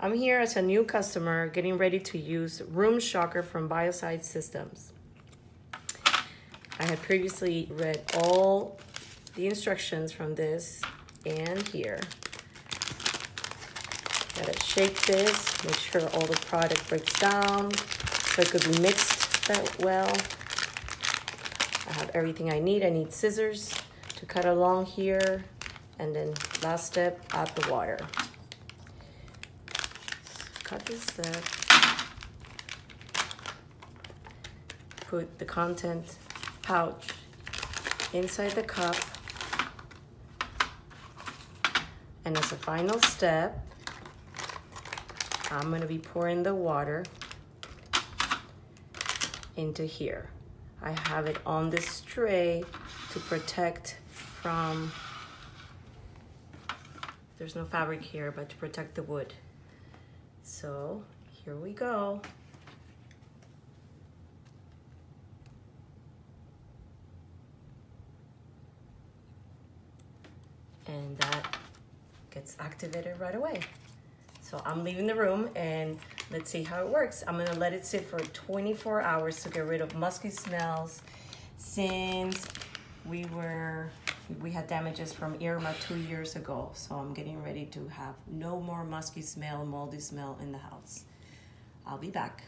I'm here as a new customer getting ready to use Room Shocker from Biocide Systems. I had previously read all the instructions from this and here. Gotta shake this, make sure all the product breaks down so it could be mixed that well. I have everything I need. I need scissors to cut along here, and then last step, add the water. Cut this step, put the content pouch inside the cup, and as a final step, I'm going to be pouring the water into here. I have it on this tray to protect from, there's no fabric here, but to protect the wood. So here we go. And that gets activated right away. So I'm leaving the room and let's see how it works. I'm gonna let it sit for 24 hours to get rid of musky smells, since we had damages from Irma 2 years ago. So I'm getting ready to have no more musky smell, moldy smell in the house. I'll be back.